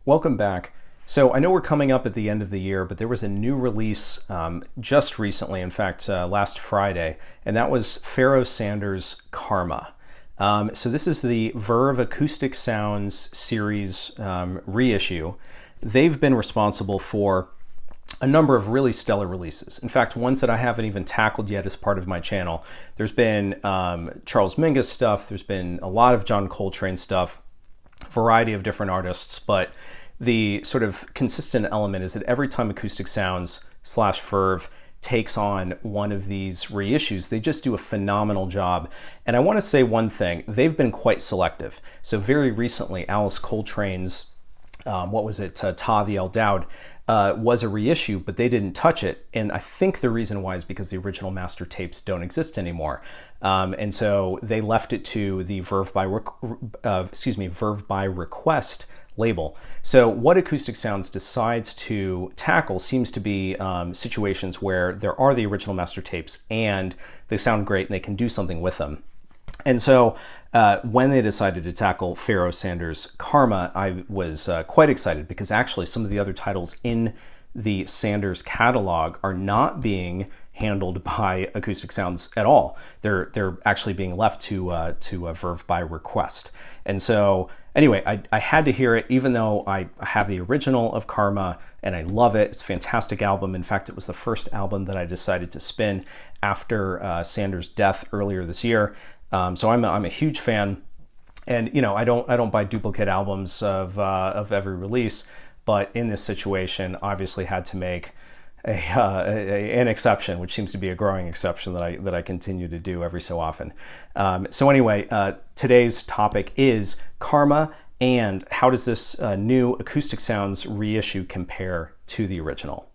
Welcome back. So I know we're coming up at the end of the year, but there was a new release just recently, in fact, last Friday, and that was Pharoah Sanders' Karma. So this is the Verve Acoustic Sounds series reissue. They've been responsible for a number of really stellar releases. In fact, ones that I haven't even tackled yet as part of my channel. There's been Charles Mingus stuff, there's been a lot of John Coltrane stuff, variety of different artists, but the sort of consistent element is that every time Acoustic Sounds / Verve takes on one of these reissues, they just do a phenomenal job. And I want to say one thing, they've been quite selective. So very recently, Alice Coltrane's, Ta the El Dowd, was a reissue, but they didn't touch it. And I think the reason why is because the original master tapes don't exist anymore. And so they left it to the Verve by Request label. So what Acoustic Sounds decides to tackle seems to be situations where there are the original master tapes and they sound great and they can do something with them. And so when they decided to tackle Pharoah Sanders' Karma, I was quite excited because actually some of the other titles in the Sanders catalog are not being handled by Acoustic Sounds at all. They're actually being left to Verve by Request. And so anyway, I had to hear it, even though I have the original of Karma and I love it. It's a fantastic album. In fact, it was the first album that I decided to spin after Sanders' death earlier this year. So I'm a huge fan, and you know I don't buy duplicate albums of every release, but in this situation, obviously had to make an exception, which seems to be a growing exception that I continue to do every so often. So anyway, today's topic is Karma, and how does this new Acoustic Sounds reissue compare to the original?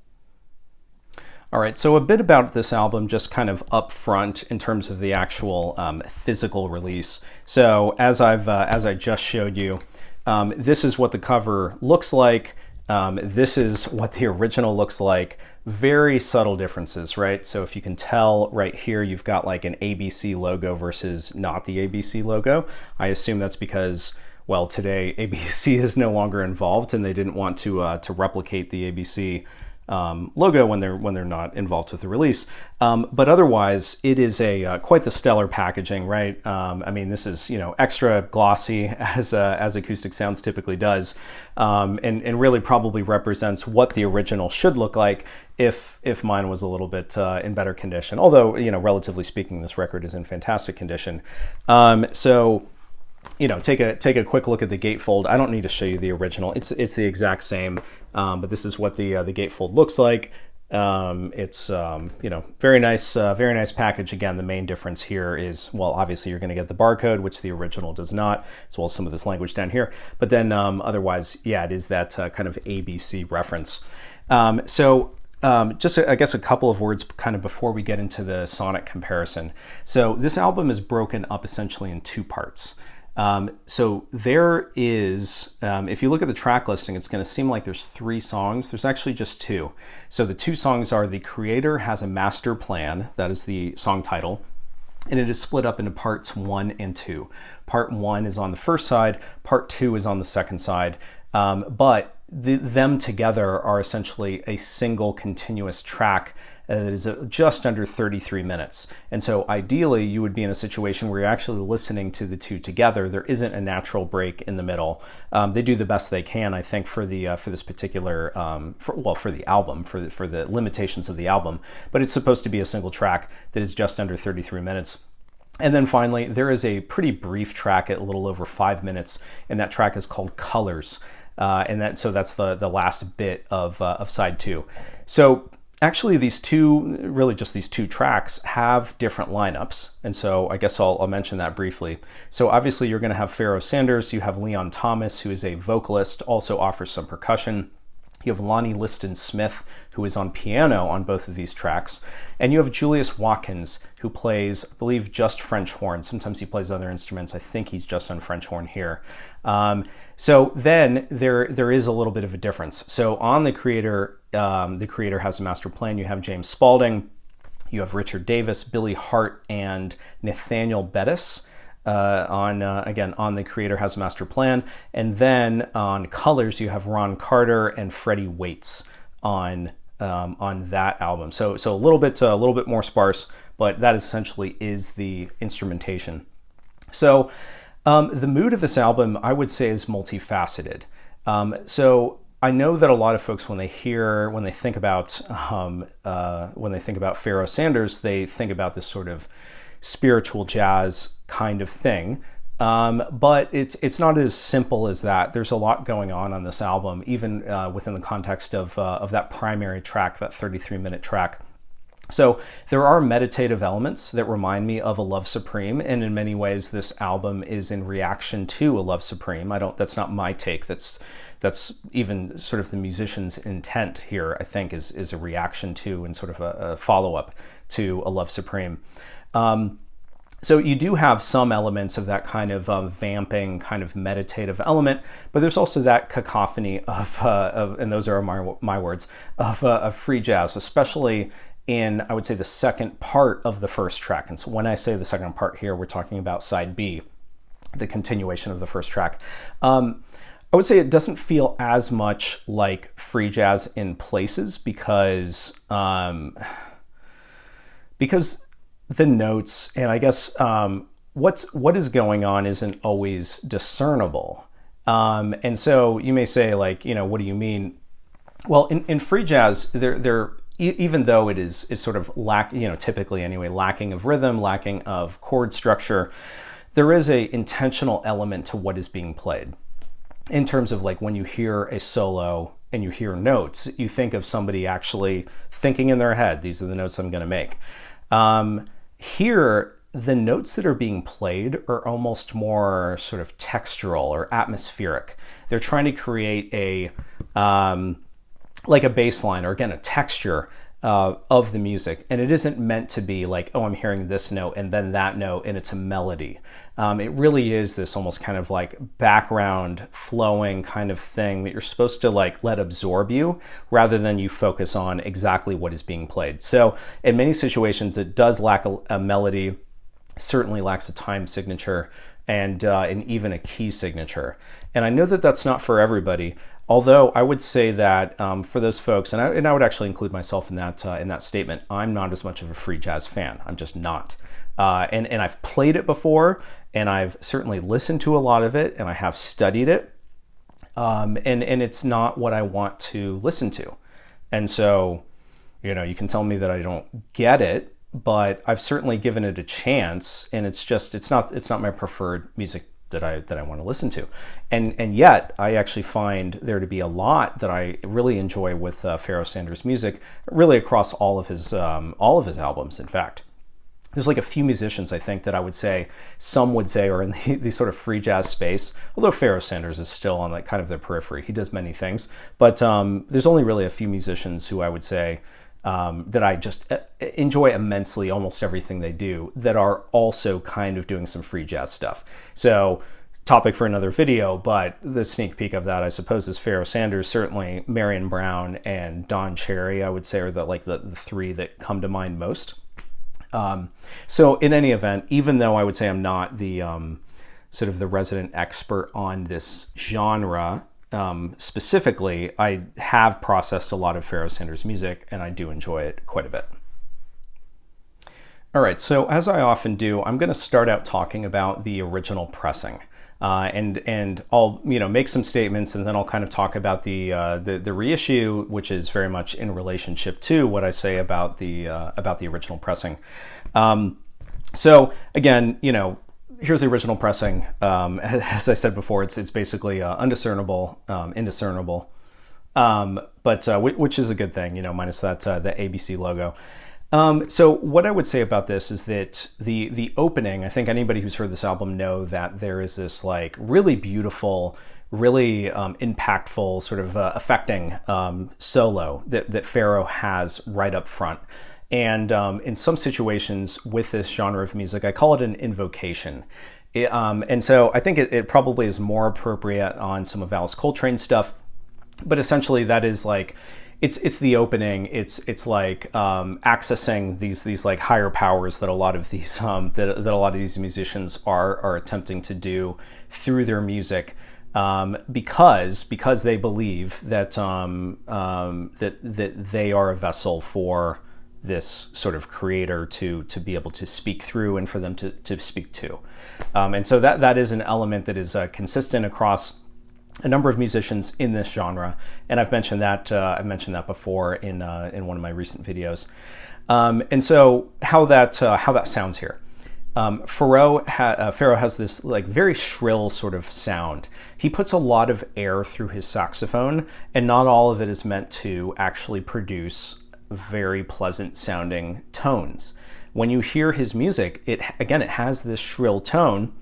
All right, so a bit about this album just kind of up front in terms of the actual physical release. So as I just showed you, this is what the cover looks like. This is what the original looks like. Very subtle differences, right? So if you can tell right here, you've got like an ABC logo versus not the ABC logo. I assume that's because, well, today ABC is no longer involved and they didn't want to replicate the ABC logo when they're not involved with the release. But otherwise, it is quite the stellar packaging, right? I mean, this is extra glossy as Acoustic Sounds typically does, and really probably represents what the original should look like if mine was a little bit in better condition. Although relatively speaking, this record is in fantastic condition. So take a quick look at the gatefold. I don't need to show you the original. It's the exact same, but this is what the gatefold looks like. It's very nice package. Again, the main difference here is, well, obviously you're going to get the barcode, which the original does not, as well as some of this language down here. But then otherwise, yeah, it is that kind of ABC reference. Just I guess a couple of words kind of before we get into the sonic comparison. So this album is broken up essentially in two parts. So there is, if you look at the track listing, it's going to seem like there's 3 songs. There's actually just 2. So the 2 songs are The Creator Has a Master Plan, that is the song title, and it is split up into parts 1 and 2. Part 1 is on the first side, part 2 is on the second side, but them together are essentially a single continuous track that is just under 33 minutes. And so ideally you would be in a situation where you're actually listening to the 2 together. There isn't a natural break in the middle. They do the best they can, I think, for this particular, for the album, for the limitations of the album, but it's supposed to be a single track that is just under 33 minutes. And then finally, there is a pretty brief track at a little over 5 minutes, and that track is called Colors. That's the last bit of side 2. So actually these two tracks have different lineups. And so I guess I'll mention that briefly. So obviously you're going to have Pharoah Sanders, you have Leon Thomas, who is a vocalist, also offers some percussion. You have Lonnie Liston Smith, who is on piano on both of these tracks. And you have Julius Watkins, who plays, I believe, just French horn. Sometimes he plays other instruments. I think he's just on French horn here. So then there is a little bit of a difference. So on The Creator Has a Master Plan, you have James Spalding, you have Richard Davis, Billy Hart, and Nathaniel Bettis. again, on the Creator Has a Master Plan. And then on colors, you have Ron Carter and Freddie Waits on that album. So a little bit more sparse, but that essentially is the instrumentation. So the mood of this album, I would say, is multifaceted. So I know that a lot of folks, when they think about Pharoah Sanders, they think about this sort of spiritual jazz kind of thing. But it's not as simple as that. There's a lot going on this album, even within the context of that primary track, that 33-minute track. So there are meditative elements that remind me of A Love Supreme, and in many ways this album is in reaction to A Love Supreme. That's not my take. That's even sort of the musician's intent here, I think, is a reaction to and sort of a follow-up to A Love Supreme. So you do have some elements of that kind of vamping, kind of meditative element, but there's also that cacophony of and those are my words, of free jazz, especially in, I would say, the second part of the first track. And so when I say the second part here, we're talking about side B, the continuation of the first track. I would say it doesn't feel as much like free jazz in places because the notes and I guess what is going on isn't always discernible. And so you may say, like, what do you mean? Well, in free jazz, there even though it is sort of typically anyway, lacking of rhythm, lacking of chord structure, there is a intentional element to what is being played. In terms of, like, when you hear a solo and you hear notes, you think of somebody actually thinking in their head, these are the notes I'm going to make. Here, the notes that are being played are almost more sort of textural or atmospheric. They're trying to create a like a bass line, or again, a texture of the music. And it isn't meant to be like, oh, I'm hearing this note and then that note and it's a melody. It really is this almost kind of like background flowing kind of thing that you're supposed to like let absorb you rather than you focus on exactly what is being played. So in many situations, it does lack a melody, certainly lacks a time signature, and even a key signature. And I know that that's not for everybody. Although I would say that for those folks, and I would actually include myself in that statement, I'm not as much of a free jazz fan. I'm just not. And I've played it before, and I've certainly listened to a lot of it, and I have studied it. And it's not what I want to listen to. And so, you can tell me that I don't get it, but I've certainly given it a chance, and it's not my preferred music that I want to listen to. And yet I actually find there to be a lot that I really enjoy with Pharoah Sanders' music, really across all of his albums. In fact, there's like a few musicians I think that I would say, some would say, are in the sort of free jazz space, although Pharoah Sanders is still on like kind of the periphery. He does many things, but there's only really a few musicians who I would say that I just enjoy immensely, almost everything they do, that are also kind of doing some free jazz stuff. So, topic for another video, but the sneak peek of that, I suppose, is Pharoah Sanders, certainly Marion Brown and Don Cherry, I would say, are the three that come to mind most. So in any event, even though I would say I'm not the sort of the resident expert on this genre, specifically, I have processed a lot of Pharoah Sanders' music, and I do enjoy it quite a bit. All right, so as I often do, I'm going to start out talking about the original pressing, and I'll make some statements, and then I'll kind of talk about the reissue, which is very much in relationship to what I say about the original pressing. So again, here's the original pressing. As I said before, it's basically undiscernible, indiscernible, but which is a good thing, minus that the ABC logo. So what I would say about this is that the opening, I think anybody who's heard this album know that there is this like really beautiful, really impactful, sort of affecting solo that Pharoah has right up front. And in some situations with this genre of music, I call it an invocation. And so I think it probably is more appropriate on some of Alice Coltrane's stuff, but essentially that is like, it's the opening. It's like accessing these like higher powers that a lot of these that a lot of these musicians are attempting to do through their music, because they believe that that they are a vessel for this sort of creator to be able to speak through and for them to speak to, and so that is an element that is consistent across a number of musicians in this genre, and I've mentioned that before in one of my recent videos. And so how that sounds here. Pharoah has this like very shrill sort of sound. He puts a lot of air through his saxophone, and not all of it is meant to actually produce very pleasant sounding tones. When you hear his music, it has this shrill tone,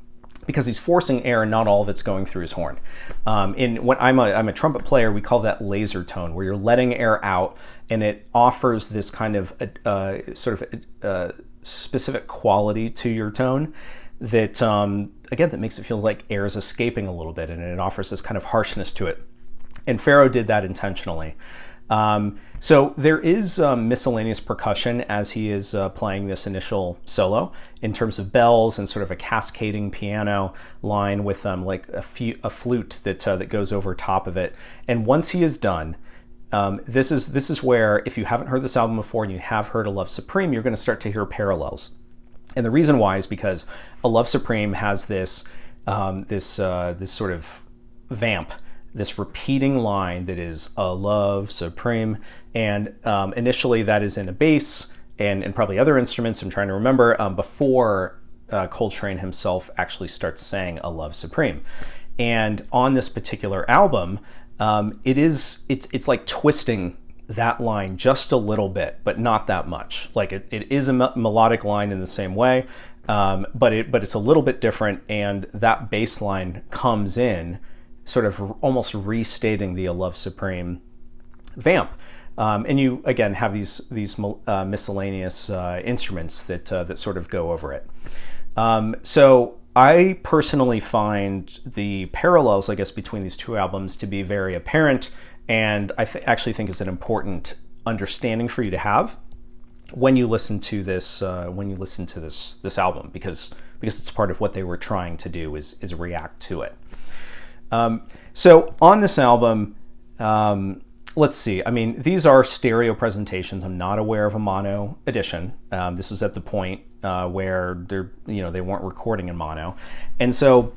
because he's forcing air and not all of it's going through his horn. When I'm a trumpet player, we call that laser tone, where you're letting air out and it offers this kind of specific quality to your tone that, that makes it feel like air is escaping a little bit, and it offers this kind of harshness to it. And Pharoah did that intentionally. So there is miscellaneous percussion as he is playing this initial solo, in terms of bells and sort of a cascading piano line with like a flute that goes over top of it. And once he is done, this is where, if you haven't heard this album before and you have heard A Love Supreme, you're going to start to hear parallels. And the reason why is because A Love Supreme has this sort of vamp, this repeating line that is "A Love Supreme," and initially that is in a bass and probably other instruments. I'm trying to remember before Coltrane himself actually starts saying "A Love Supreme." And on this particular album, it's like twisting that line just a little bit, but not that much. Like it is a melodic line in the same way, but it's a little bit different, and that bass line comes in, sort of almost restating the "A Love Supreme" vamp. And you again have these miscellaneous instruments that sort of go over it. So I personally find the parallels, I guess, between these two albums to be very apparent, and I actually think is an important understanding for you to have when you listen to this this album, because it's part of what they were trying to do is react to it. So on this album, let's see. I mean, these are stereo presentations. I'm not aware of a mono edition. This was at the point where they weren't recording in mono, and so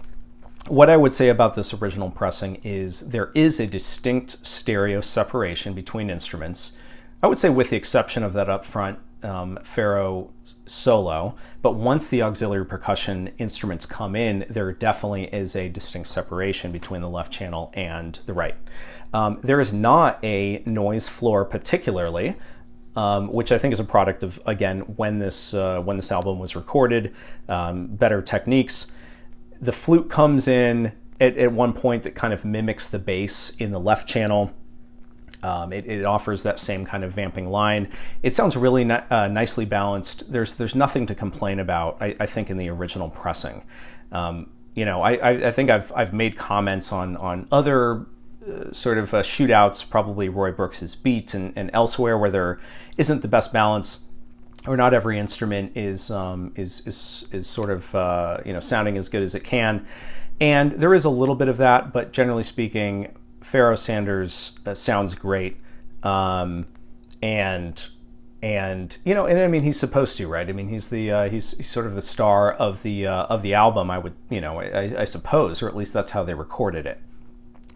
what I would say about this original pressing is there is a distinct stereo separation between instruments. I would say, with the exception of that up front Pharoah solo, but once the auxiliary percussion instruments come in, there definitely is a distinct separation between the left channel and the right. There is not a noise floor particularly, which I think is a product of, again, when this album was recorded, better techniques. The flute comes in at one point that kind of mimics the bass in the left channel. It offers that same kind of vamping line. It sounds really nicely balanced. There's nothing to complain about, I think, in the original pressing. I think I've made comments on other sort of shootouts, probably Roy Brooks's Beat and elsewhere, where there isn't the best balance, or not every instrument is sort of sounding as good as it can. And there is a little bit of that, but generally speaking, Pharoah Sanders sounds great, and I mean, he's supposed to, right? I mean, he's sort of the star of the album, I would, I suppose, or at least that's how they recorded it.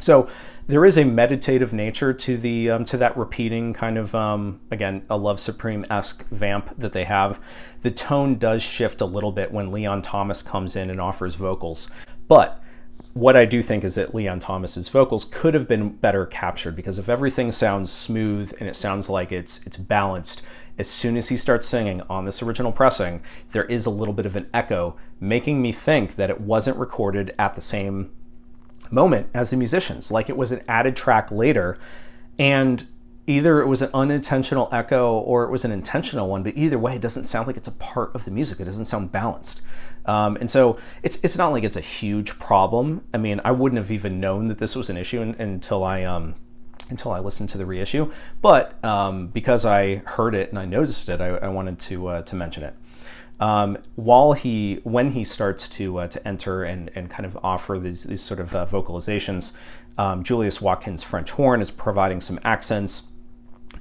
So there is a meditative nature to that repeating kind of again, A Love Supreme-esque vamp that they have. The tone does shift a little bit when Leon Thomas comes in and offers vocals, but what I do think is that Leon Thomas's vocals could have been better captured, because if everything sounds smooth and it sounds like it's balanced, as soon as he starts singing on this original pressing, there is a little bit of an echo, making me think that it wasn't recorded at the same moment as the musicians, like it was an added track later, and either it was an unintentional echo or it was an intentional one, but either way, it doesn't sound like it's a part of the music. It doesn't sound balanced. And so it's not like it's a huge problem. I mean, I wouldn't have even known that this was an issue until I until I listened to the reissue. But because I heard it and I noticed it, I wanted to mention it. When he starts to enter and kind of offer these sort of vocalizations, Julius Watkins' French horn is providing some accents.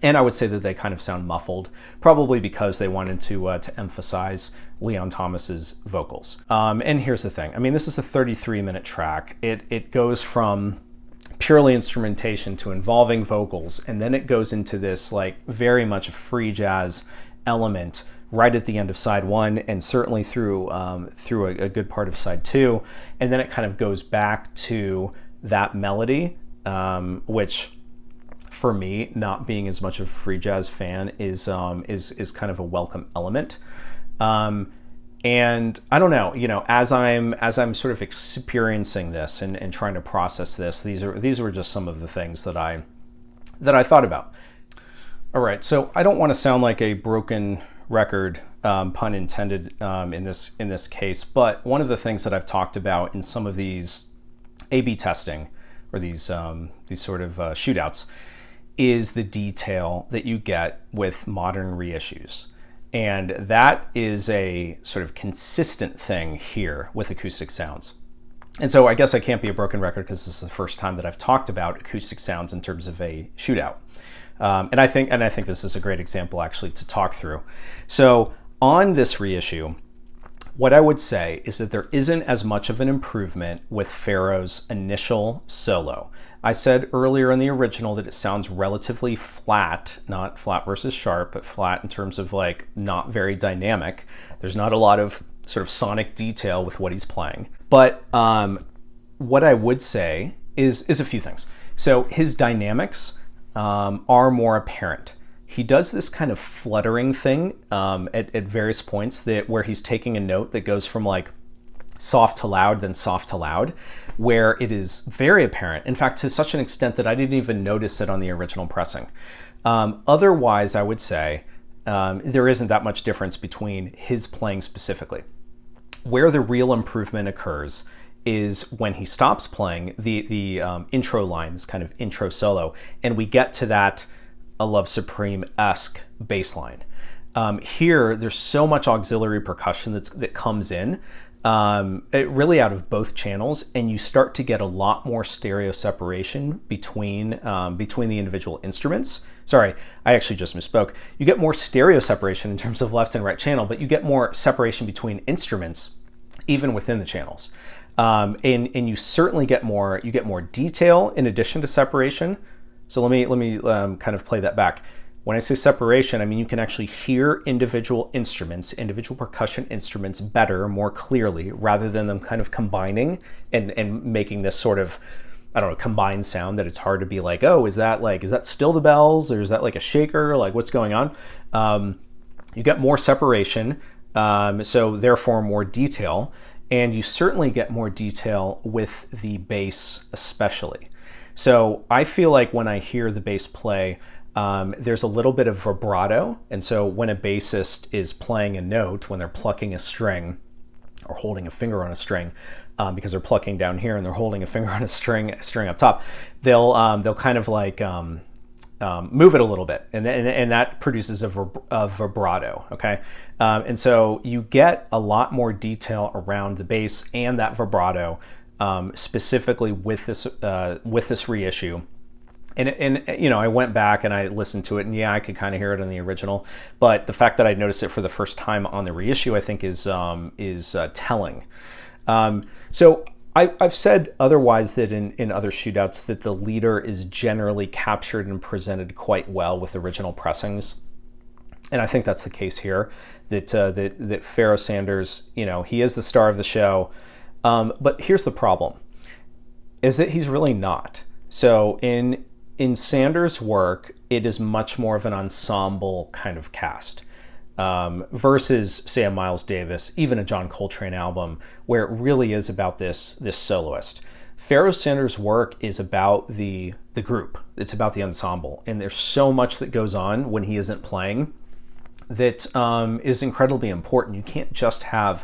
And I would say that they kind of sound muffled, probably because they wanted to emphasize Leon Thomas's vocals. And here's the thing. I mean, this is a 33-minute track. It goes from purely instrumentation to involving vocals, and then it goes into this like very much a free jazz element right at the end of side one, and certainly through a good part of side two, and then it kind of goes back to that melody, which, for me, not being as much of a free jazz fan, is kind of a welcome element. And I don't know, as I'm sort of experiencing this and trying to process this, these were just some of the things that I thought about. All right, so I don't want to sound like a broken record, pun intended, in this case, but one of the things that I've talked about in some of these A/B testing, or these sort of shootouts, is the detail that you get with modern reissues. And that is a sort of consistent thing here with Acoustic Sounds. And so I guess I can't be a broken record because this is the first time that I've talked about Acoustic Sounds in terms of a shootout. And I think this is a great example actually to talk through. So on this reissue, what I would say is that there isn't as much of an improvement with Pharoah's initial solo. I said earlier in the original that it sounds relatively flat, not flat versus sharp, but flat in terms of like not very dynamic. There's not a lot of sort of sonic detail with what he's playing. But what I would say is a few things. So his dynamics are more apparent. He does this kind of fluttering thing at various points where he's taking a note that goes from like soft to loud, then soft to loud, where it is very apparent. In fact, to such an extent that I didn't even notice it on the original pressing. Otherwise, I would say there isn't that much difference between his playing specifically. Where the real improvement occurs is when he stops playing the intro line, this kind of intro solo, and we get to that A Love Supreme-esque bass line. Here, there's so much auxiliary percussion that comes in, really out of both channels, and you start to get a lot more stereo separation between the individual instruments. Sorry, I actually just misspoke. You get more stereo separation in terms of left and right channel, but you get more separation between instruments even within the channels. And you certainly get more detail in addition to separation. So let me kind of play that back. When I say separation, I mean you can actually hear individual instruments, individual percussion instruments better, more clearly, rather than them kind of combining and making this sort of, I don't know, combined sound that it's hard to be like, oh, is that still the bells, or is that like a shaker? Like, what's going on? You get more separation, so therefore more detail, and you certainly get more detail with the bass especially. So I feel like when I hear the bass play, there's a little bit of vibrato, and so when a bassist is playing a note, when they're plucking a string or holding a finger on a string, because they're plucking down here and they're holding a finger on a string up top, they'll kind of like move it a little bit, and that produces a vibrato. Okay, and so you get a lot more detail around the bass and that vibrato, specifically with this reissue. And I went back and I listened to it, and yeah, I could kind of hear it in the original, but the fact that I noticed it for the first time on the reissue, I think is telling. So I've said otherwise that in other shootouts that the leader is generally captured and presented quite well with original pressings, and I think that's the case here. That Pharoah Sanders, he is the star of the show, but here's the problem: is that he's really not. So in Sanders' work, it is much more of an ensemble kind of cast, versus, say, a Miles Davis, even a John Coltrane album, where it really is about this soloist. Pharoah Sanders' work is about the group. It's about the ensemble, and there's so much that goes on when he isn't playing that is incredibly important. You can't just have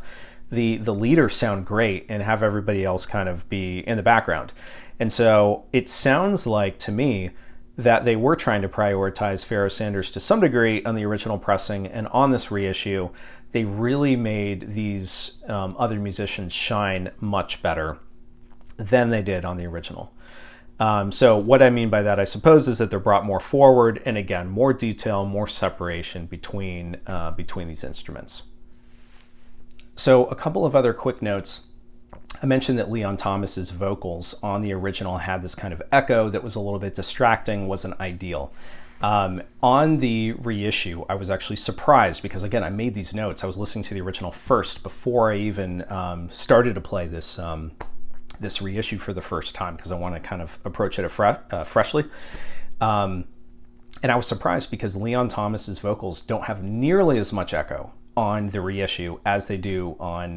the leader sound great and have everybody else kind of be in the background. And so it sounds like, to me, that they were trying to prioritize Pharoah Sanders to some degree on the original pressing, and on this reissue, they really made these other musicians shine much better than they did on the original. So what I mean by that, I suppose, is that they're brought more forward, and again, more detail, more separation between these instruments. So a couple of other quick notes. I mentioned that Leon Thomas's vocals on the original had this kind of echo that was a little bit distracting, wasn't ideal. On the reissue, I was actually surprised because, again, I made these notes. I was listening to the original first before I even started to play this this reissue for the first time, because I want to kind of approach it freshly. And I was surprised because Leon Thomas's vocals don't have nearly as much echo on the reissue as they do on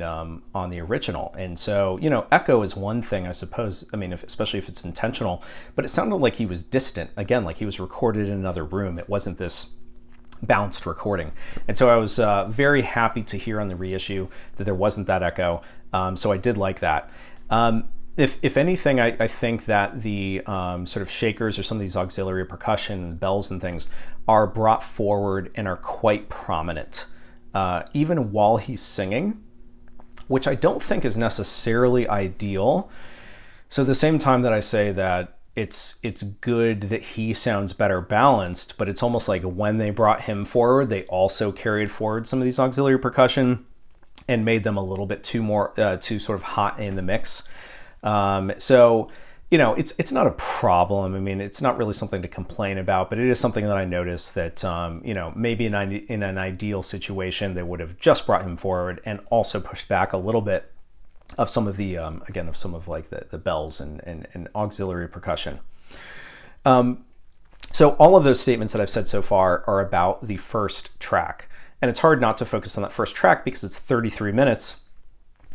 the original. And so, you know, echo is one thing, I suppose. I mean, especially if it's intentional, but it sounded like he was distant, again, like he was recorded in another room. It wasn't this balanced recording. And so I was very happy to hear on the reissue that there wasn't that echo. So I did like that. If anything, I think that the sort of shakers or some of these auxiliary percussion, bells and things are brought forward and are quite prominent. Even while he's singing, which I don't think is necessarily ideal. So at the same time that I say that it's good that he sounds better balanced, but it's almost like when they brought him forward, they also carried forward some of these auxiliary percussion and made them a little bit too sort of hot in the mix. So, you know, it's not a problem. I mean, it's not really something to complain about, but it is something that I noticed that, you know, maybe in an ideal situation, they would have just brought him forward and also pushed back a little bit of some of the, again, of some of like the bells and auxiliary percussion. So all of those statements that I've said so far are about the first track. And it's hard not to focus on that first track because it's 33 minutes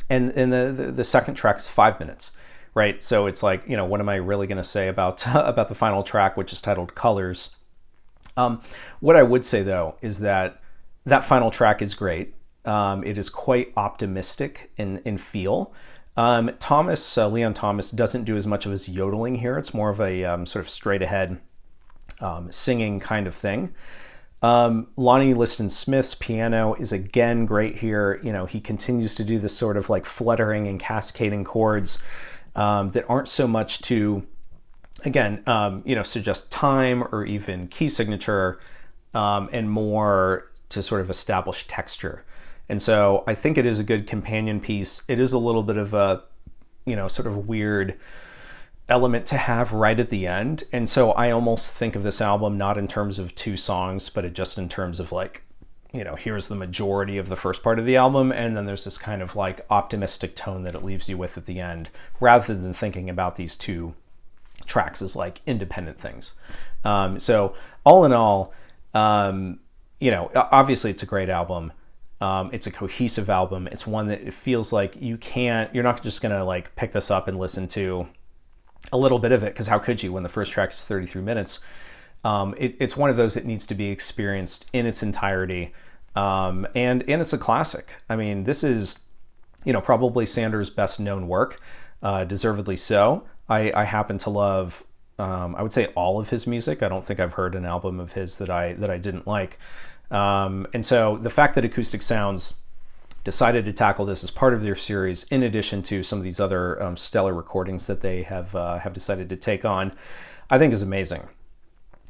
and the second track is 5 minutes. Right, so it's like, you know, what am I really going to say about the final track, which is titled Colors? What I would say, though, is that final track is great. It is quite optimistic in feel. Leon Thomas doesn't do as much of his yodeling here. It's more of a sort of straight ahead singing kind of thing. Lonnie Liston Smith's piano is again great here. You know, he continues to do this sort of like fluttering and cascading chords that aren't so much to, again, you know, suggest time or even key signature, and more to sort of establish texture. And so I think it is a good companion piece. It is a little bit of a, you know, sort of weird element to have right at the end. And so I almost think of this album not in terms of 2 songs, but just in terms of like, you know, here's the majority of the first part of the album, and then there's this kind of like optimistic tone that it leaves you with at the end, rather than thinking about these 2 tracks as like independent things. So all in all, you know, obviously it's a great album. It's a cohesive album. It's one that it feels like you're not just gonna like pick this up and listen to a little bit of it, because how could you when the first track is 33 minutes? It's one of those that needs to be experienced in its entirety. And it's a classic. I mean, this is, you know, probably Sanders' best known work, deservedly so. I happen to love, I would say, all of his music. I don't think I've heard an album of his that I didn't like. And so the fact that Acoustic Sounds decided to tackle this as part of their series, in addition to some of these other stellar recordings that they have decided to take on, I think is amazing.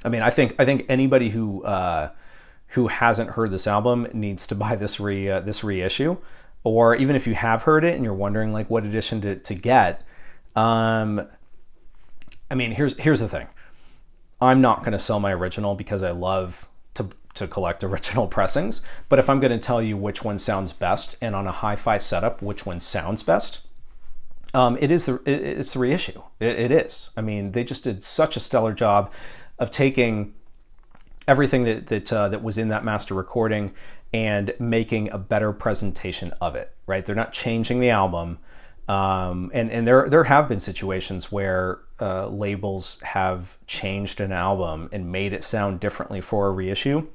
I mean, I think anybody who hasn't heard this album needs to buy this reissue, or even if you have heard it and you're wondering like what edition to get. I mean, here's the thing. I'm not going to sell my original because I love to collect original pressings, but if I'm going to tell you which one sounds best, and on a hi-fi setup, which one sounds best, it's the reissue. It is. I mean, they just did such a stellar job of taking everything that was in that master recording and making a better presentation of it, right? They're not changing the album. And there have been situations where labels have changed an album and made it sound differently for a reissue.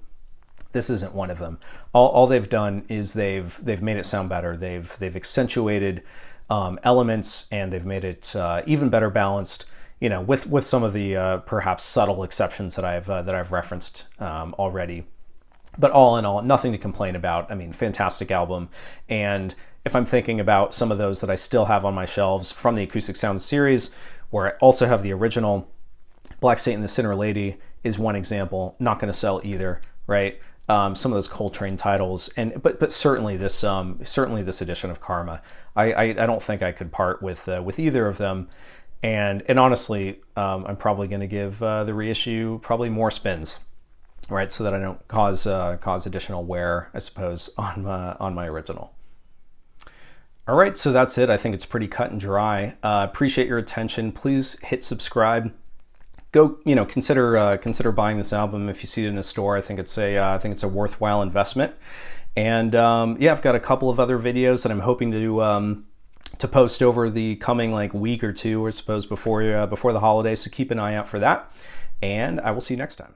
This isn't one of them. All they've done is they've made it sound better. They've accentuated elements, and they've made it even better balanced. you know, with some of the perhaps subtle exceptions that I've referenced already. But all in all, nothing to complain about. I mean, fantastic album. And if I'm thinking about some of those that I still have on my shelves from the Acoustic Sounds series, where I also have the original, Black Satan, the Sinner Lady is one example. Not going to sell either, right? Some of those Coltrane titles, but certainly this edition of Karma, I don't think I could part with either of them. And honestly, I'm probably going to give the reissue probably more spins, right? So that I don't cause additional wear, I suppose, on my original. All right, so that's it. I think it's pretty cut and dry. Appreciate your attention. Please hit subscribe. Go, you know, consider buying this album if you see it in a store. I think it's a worthwhile investment. And yeah, I've got a couple of other videos that I'm hoping to post over the coming like week or two, I suppose, before the holidays. So keep an eye out for that. And I will see you next time.